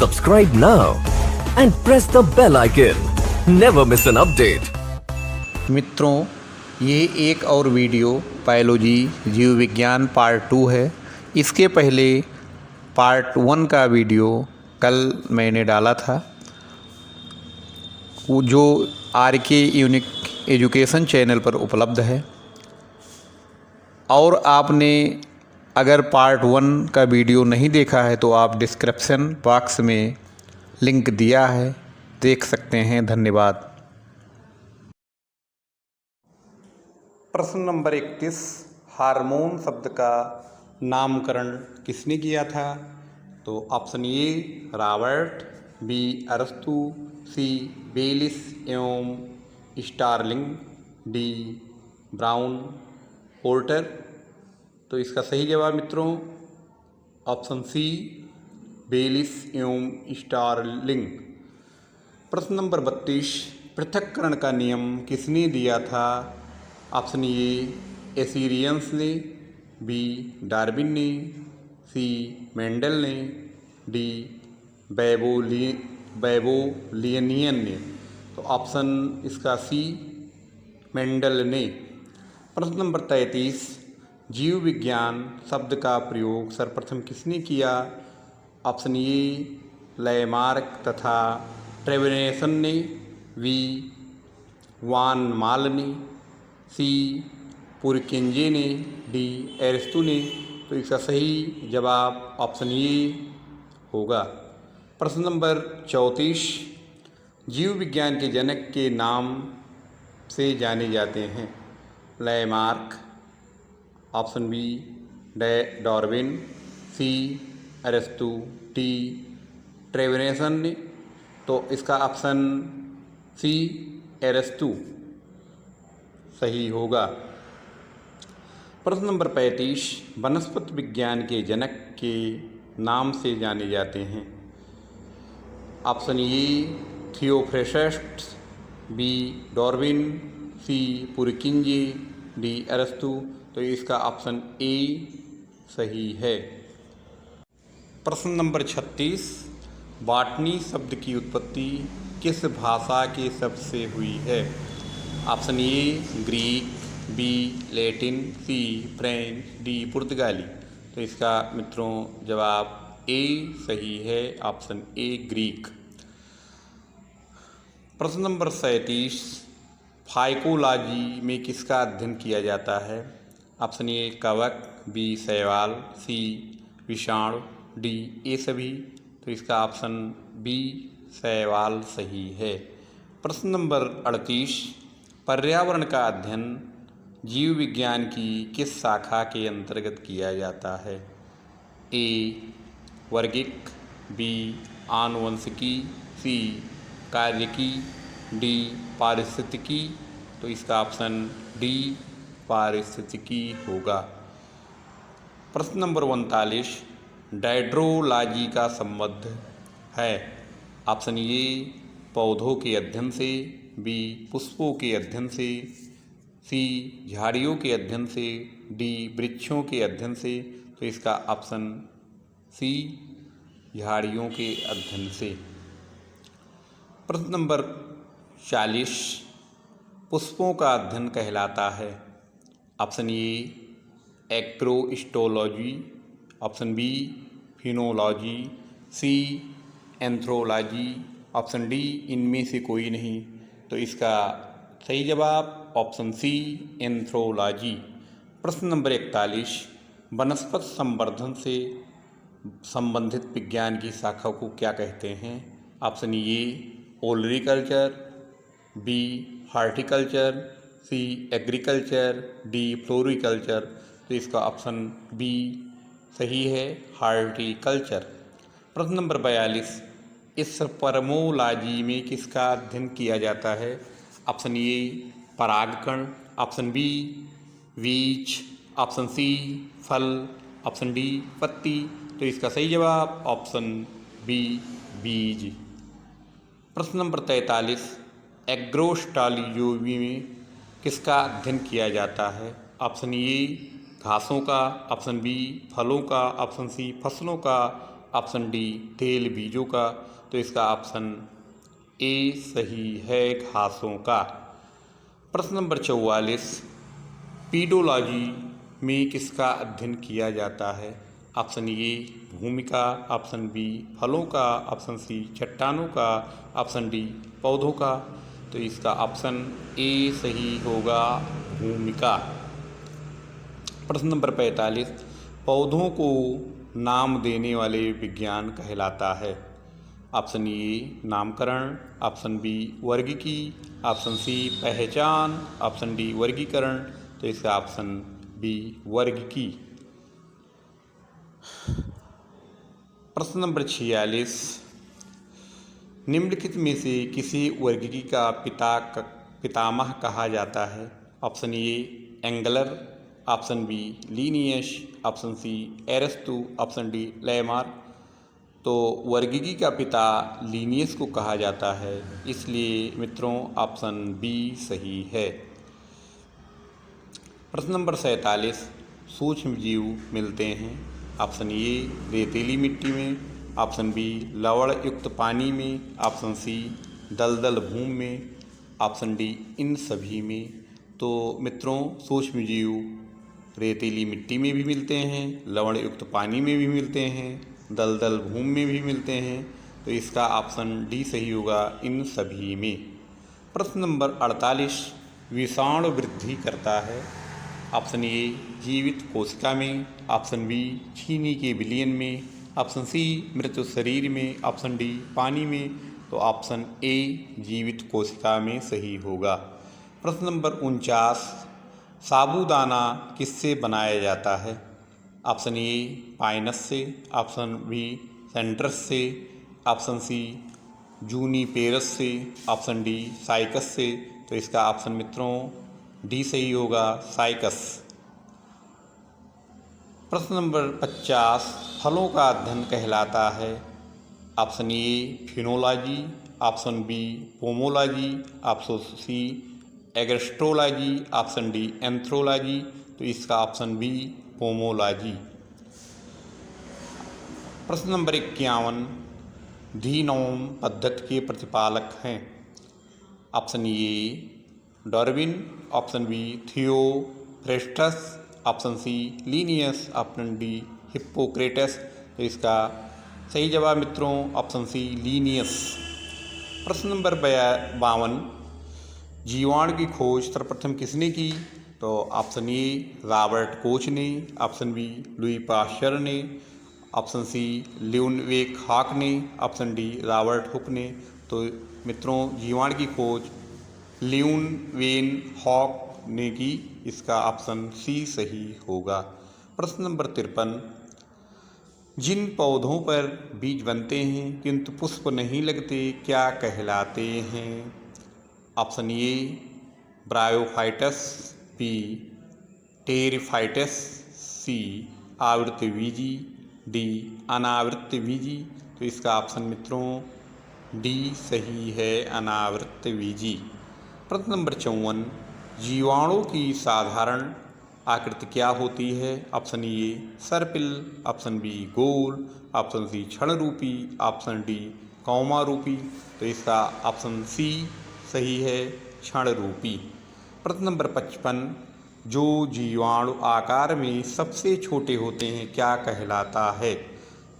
Subscribe now and press the bell icon. Never miss an update. मित्रों, ये एक और वीडियो बायोलॉजी जीव विज्ञान पार्ट 2 है। इसके पहले पार्ट 1 का वीडियो कल मैंने डाला था, वो जो RK यूनिक एजुकेशन चैनल पर उपलब्ध है। और आपने अगर पार्ट 1 का वीडियो नहीं देखा है तो आप डिस्क्रिप्शन बॉक्स में लिंक दिया है, देख सकते हैं। धन्यवाद। प्रश्न नंबर 31, हार्मोन शब्द का नामकरण किसने किया था? तो ऑप्शन ए रॉबर्ट, बी अरस्तु, सी बेलिस एवं स्टार्लिंग, डी ब्राउन पोर्टर। तो इसका सही जवाब मित्रों ऑप्शन सी बेलिस एवं स्टार्लिंग। प्रश्न नंबर 32, पृथक्करण का नियम किसने दिया था? ऑप्शन ए एसिरियंस ने, बी डार्विन ने, सी मेंडल ने, डी बैबोलियनियन ने। तो ऑप्शन इसका सी मेंडल ने। प्रश्न नंबर 33, जीव विज्ञान शब्द का प्रयोग सर्वप्रथम किसने किया? ऑप्शन ए लैमार्क तथा ट्रेवेनेसन ने, बी वान माल ने, सी पुरकिंजे ने, डी एरिस्टो ने। तो इसका सही जवाब ऑप्शन ए होगा। प्रश्न नंबर 34, जीव विज्ञान के जनक के नाम से जाने जाते हैं? लैमार्क, ऑप्शन बी डार्विन, सी एरिस्टो, डी ट्रेवेनेसन ने। तो इसका ऑप्शन सी एरिस्टो सही होगा। प्रश्न नंबर 35, वनस्पति विज्ञान के जनक के नाम से जाने जाते हैं? Option A Theophrastus, B Darwin, C Purkinje, D Aristotle. तो इसका ऑप्शन ए सही है। प्रश्न नंबर 36, बॉटनी शब्द की उत्पत्ति किस भाषा के शब्द से हुई है? Option A Greek, B Latin, C French, D पुर्तगाली। तो इसका मित्रों जवाब ए सही है, ऑप्शन ए ग्रीक। प्रश्न नंबर 37, फाइकोलॉजी में किसका अध्ययन किया जाता है? ऑप्शन ए कवक, बी शैवाल, सी विषाणु, डी ये सभी। तो इसका ऑप्शन बी शैवाल सही है। प्रश्न नंबर 38, पर्यावरण का अध्ययन जीव विज्ञान की किस शाखा के अंतर्गत किया जाता है? ए वर्गिक, बी आनुवंशिकी, सी कार्यकी, डी पारिस्थितिकी। तो इसका ऑप्शन डी पारिस्थितिकी होगा। प्रश्न नंबर 39, डेंड्रोलॉजी का संबंध है? ऑप्शन ए पौधों के अध्ययन से, बी पुष्पों के अध्ययन से, सी झाड़ियों के अध्ययन से, डी वृक्षों के अध्ययन से। तो इसका ऑप्शन सी झाड़ियों के अध्ययन से। प्रश्न नंबर 40, पुष्पों का अध्ययन कहलाता है? Option A agrostology, option B phenology, C anthology, option D इनमें से कोई नहीं। तो इसका सही जवाब ऑप्शन सी एंथ्रोलॉजी। प्रश्न नंबर 41, वनस्पति संवर्धन से संबंधित विज्ञान की शाखा को क्या कहते हैं? Option A olericulture, B horticulture, C agriculture, D floriculture. तो इसका ऑप्शन बी सही है, हार्टिकल्चर। प्रश्न नंबर 42, स्पर्मोलॉजी में किसका अध्ययन किया जाता है? ऑप्शन ए परागकण, ऑप्शन बी बीज, ऑप्शन सी फल, ऑप्शन डी पत्ती। तो इसका सही जवाब ऑप्शन बी बीज। प्रश्न नंबर 43, एग्रोस्टोलॉजी में किसका अध्ययन किया जाता है? ऑप्शन ए घासों का, ऑप्शन बी फलों का, ऑप्शन सी फसलों का, ऑप्शन डी तेल बीजों का। तो इसका ऑप्शन ए सही है, घासों का। प्रश्न नंबर 44, पीडोलॉजी में किसका अध्ययन किया जाता है? ऑप्शन ए भूमि का, ऑप्शन बी फलों का, ऑप्शन सी चट्टानों का, ऑप्शन डी पौधों का। तो इसका ऑप्शन ए सही होगा, भूमि का। प्रश्न नंबर 45, पौधों को नाम देने वाले विज्ञान कहलाता है? ऑप्शन ए नामकरण, ऑप्शन बी वर्गीकी, ऑप्शन सी पहचान, ऑप्शन डी वर्गीकरण। तो इसका ऑप्शन बी वर्गीकी। प्रश्न नंबर 46, निम्नलिखित में से किसी वर्गीकी का पितामह कहा जाता है? Option A Engler, option B Linnaeus, option C एरस्तु, ऑप्शन डी लेमार्क। तो वर्गीकी का पिता लीनियस को कहा जाता है, इसलिए मित्रों ऑप्शन बी सही है। प्रश्न नंबर 47, सूक्ष्म जीव मिलते हैं? ऑप्शन ए रेतीली मिट्टी में, ऑप्शन बी लवण युक्त पानी में, ऑप्शन सी दलदल भूमि में, ऑप्शन डी इन सभी में। तो मित्रों सूक्ष्म जीव रेतीली मिट्टी में भी मिलते हैं, लवण युक्त पानी में भी मिलते हैं, दलदल भूमि में भी मिलते हैं। तो इसका ऑप्शन डी सही होगा, इन सभी में। प्रश्न नंबर 48, विषाणु वृद्धि करता है? ऑप्शन ए जीवित कोशिका में, ऑप्शन बी चीनी के विलयन में, ऑप्शन सी मृत शरीर में, ऑप्शन डी पानी में। तो ऑप्शन ए जीवित कोशिका में सही होगा। प्रश्न नंबर 49, साबूदाना किससे बनाया जाता है? ऑप्शन ए पाइनस से, ऑप्शन बी सेंट्रस से, ऑप्शन सी जूनिपेरस से, ऑप्शन डी साइकस से। तो इसका ऑप्शन मित्रों डी सही होगा, साइकस। प्रश्न नंबर 50, फलों का अध्ययन कहलाता है? Option A phenology, option B pomology, option C agrostology, option D anthology. तो इसका ऑप्शन बी पोमोलॉजी। प्रश्न नंबर 51, जीनोम पद्धति के प्रतिपालक हैं? Option A Darwin, option B Theophrastus, option C Linnaeus, option D Hippocrates. तो इसका सही जवाब मित्रों ऑप्शन सी लीनियस। प्रश्न नंबर 52, जीवाणु की खोज सर्वप्रथम किसने की? तो ऑप्शन ए रॉबर्ट कोच ने, ऑप्शन बी लुई पाश्चर ने, ऑप्शन सी ल्यूनवेक हॉक ने, ऑप्शन डी रॉबर्ट हुक ने। तो मित्रों जीवाणु की खोज ल्यूनवेन हॉक ने की, इसका ऑप्शन सी सही होगा। प्रश्न नंबर 53, जिन पौधों पर बीज बनते हैं किंतु पुष्प नहीं लगते क्या कहलाते हैं? ऑप्शन ए ब्रायोफाइटस, बी टेरिफाइटस, सी आवृतबीजी, डी अनावृतबीजी। तो इसका ऑप्शन मित्रों डी सही है, अनावृतबीजी। प्रश्न नंबर 54, जीवाणु की साधारण आकृति क्या होती है? ऑप्शन ए सर्पिल, ऑप्शन बी गोल, ऑप्शन सी क्षण रूपी, ऑप्शन डी कौमा रूपी। तो इसका ऑप्शन सी सही है, क्षण रूपी। प्रश्न नंबर 55, जो जीवाणु आकार में सबसे छोटे होते हैं क्या कहलाता है?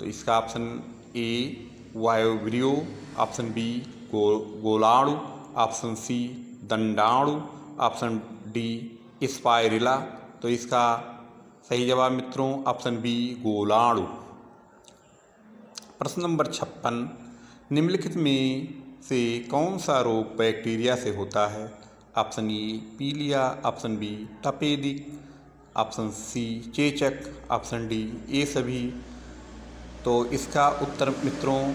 तो इसका option A vibrio, option B गोलाणु, ऑप्शन सी दंडाणु, ऑप्शन डी स्पाइरिला। तो इसका सही जवाब मित्रों ऑप्शन बी गोलाणु। प्रश्न नंबर 56, निम्नलिखित में से कौन सा रोग बैक्टीरिया से होता है? ऑप्शन ए पीलिया, ऑप्शन बी तपेदिक, ऑप्शन सी चेचक, ऑप्शन डी ये सभी। तो इसका उत्तर मित्रों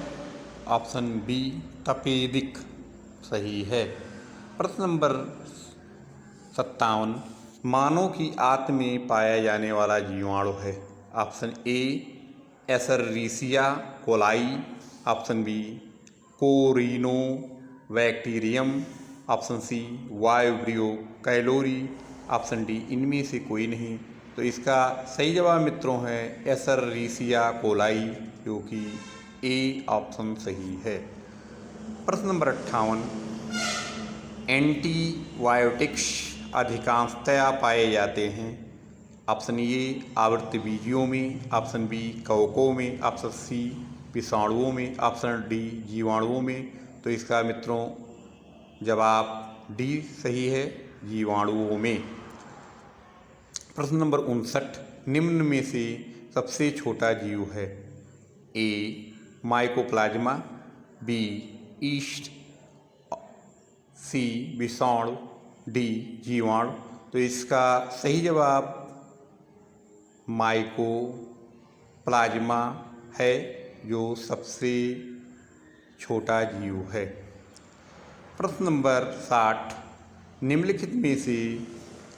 ऑप्शन बी तपेदिक सही है। प्रश्न नंबर 57, मानव की आंत में पाया जाने वाला जीवाणु है? Option A Escherichia coli, option B corynebacterium, option C vibrio cholerae, option D इनमें से कोई नहीं। तो इसका सही जवाब मित्रों है एसररीसिया कोलाई, जो कि ए ऑप्शन सही है। प्रश्न नंबर 58, एंटीबायोटिक्स अधिकांशतया पाए जाते हैं। ऑप्शन ए आवृत्तिबीजियों में, ऑप्शन बी कवकों में, ऑप्शन सी विषाणुओं में, ऑप्शन डी जीवाणुओं में। तो इसका मित्रों जवाब डी सही है, जीवाणुओं में। प्रश्न नंबर 59, निम्न में से सबसे छोटा जीव है। ए माइकोप्लाज्मा, बी ईस्ट, सी विषाणु, डी जीवाणु। तो इसका सही जवाब माइकोप्लाज्मा है, जो सबसे छोटा जीव है। प्रश्न नंबर 60, निम्नलिखित में से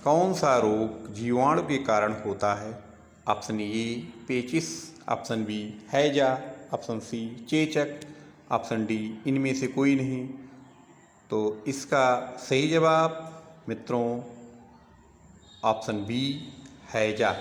कौन सा रोग जीवाणु के कारण होता है। ऑप्शन ए पेचिस, ऑप्शन बी हैजा, ऑप्शन सी चेचक, ऑप्शन डी इनमें से कोई नहीं। तो इसका सही जवाब मित्रों ऑप्शन बी हैजा।